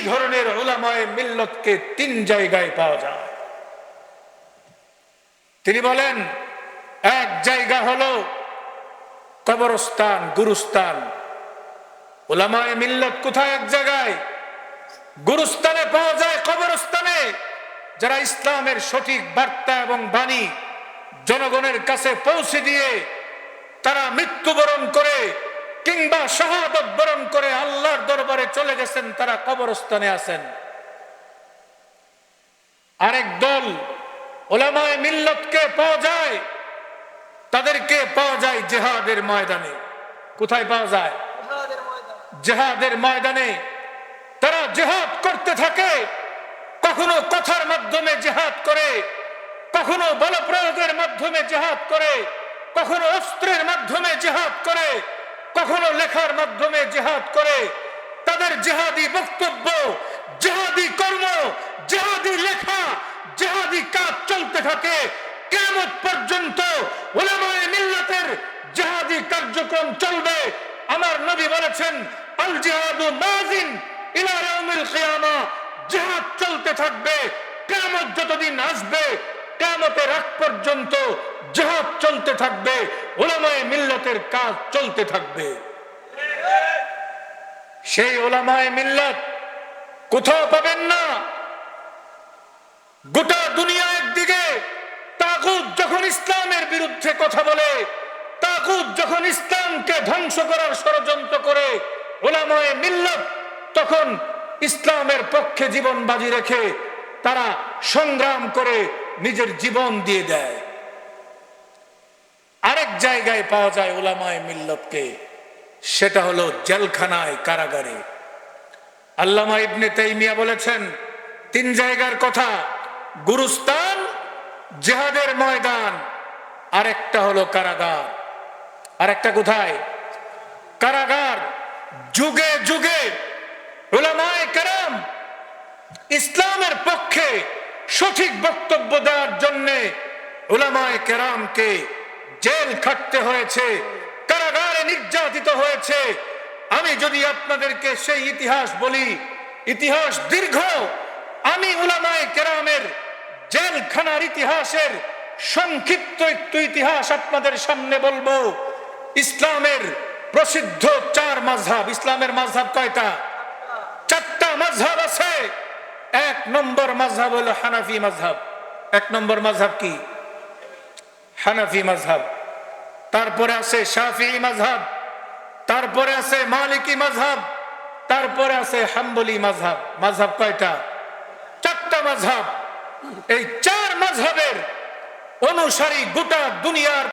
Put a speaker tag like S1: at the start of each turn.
S1: ধরনের উলামায়ে মিল্লাতকে তিন জায়গায় পাওয়া যায়। তিনি বলেন, এক জায়গা হলো কবরস্থান, গুরুস্থান। উলামায়ে মিল্লাত কোথায়? এক জায়গায় গুরুস্থানে পাওয়া যায়, কবরস্থানে, যারা ইসলামের সঠিক বার্তা এবং বাণী জনগণের কাছে পৌঁছে দিয়ে তারা মৃত্যুবরণ করে কিংবা শাহাদাত বরণ করে আল্লাহর দরবারে চলে গেছেন, তারা কবরস্থানে আছেন। আরেক দল উলামায়ে মিল্লাতকে পাওয়া যায়, তাদেরকে পাওয়া যায় জিহাদের ময়দানে। কোথায় পাওয়া যায়? জিহাদের ময়দানে। তারা জিহাদ করতে থাকে, কখনো কথার মাধ্যমে জিহাদ করে, কখনো বলপ্রয়োগের মাধ্যমে জিহাদ করে, কখনো অস্ত্রের মাধ্যমে জিহাদ করে, কখনো লেখার মাধ্যমে জিহাদ করে। তাদের জিহাদি বক্তব্য, জিহাদি কর্ম, জিহাদি লেখা, জিহাদি কাজ চলতে থাকে কিয়ামত পর্যন্ত। উলামায়ে মিল্লাতের জিহাদি কার্যক্রম চলবে। আমার নবী বলেছেন, আল জিহাদু মাযিন ইলা ইয়াউমিল কিয়ামা। জিহাদ চলতে থাকবে কিয়ামত যতদিন আসবে, কিয়ামতের আগ পর্যন্ত জিহাদ চলতে থাকবে, উলামায়ে মিল্লাতের কাজ চলতে থাকবে। সেই উলামায়ে মিল্লাত কোথাও পাবেন না। গোটা দুনিয়া একদিকে তাগুত যখন ইসলামের বিরুদ্ধে কথা বলে, তাগুত যখন ইসলামকে ধ্বংস করার ষড়যন্ত্র করে, উলামায়ে মিল্লাত তখন ইসলামের পক্ষে জীবন বাজি রেখে তারা সংগ্রাম করে নিজের জীবন দিয়ে দেয়। আরেক জায়গায় পাওয়া যায় উলামায়ে মিল্লাতকে, সেটা হলো জেলখানায়, কারাগারে। আল্লামা ইবনে তাইমিয়া বলেছেন তিন জায়গার কথা, গুরুস্থান, জিহাদের ময়দান, আরেকটা হলো কারাগার। আরেকটা কোথায়? কারাগার। যুগে যুগে উলামায়ে কেরাম ইসলামের পক্ষে সঠিক বক্তব্য দেওয়ার জন্য উলামায়ে কেরামকে জেল খাটতে হয়েছে, কারাগারে নির্যাতিত হয়েছে। আমি যদি আপনাদেরকে সেই ইতিহাস বলি, ইতিহাস দীর্ঘ। আমি উলামায়ে কেরামের জেলখানার ইতিহাসের সংক্ষিপ্ত একটু ইতিহাস আপনাদের সামনে বলবো। ইসলামের প্রসিদ্ধ চার মাযহাব। ইসলামের মাযহাব কয়টা? চারটা মাযহাব আছে। এক নম্বর মাযহাব হলো হানাফি মাযহাব। এক নম্বর মাযহাব কি? হানাফি মাযহাব। তারপরে আছে শাফিঈ মাযহাব, তারপরে আছে মালিকি মাযহাব, তারপরে আছে হাম্বলি মাযহাব। মাযহাব কয়টা? চারটা মাযহাব। এই চার মাযহাবের অনুসারী গোটা দুনিয়ার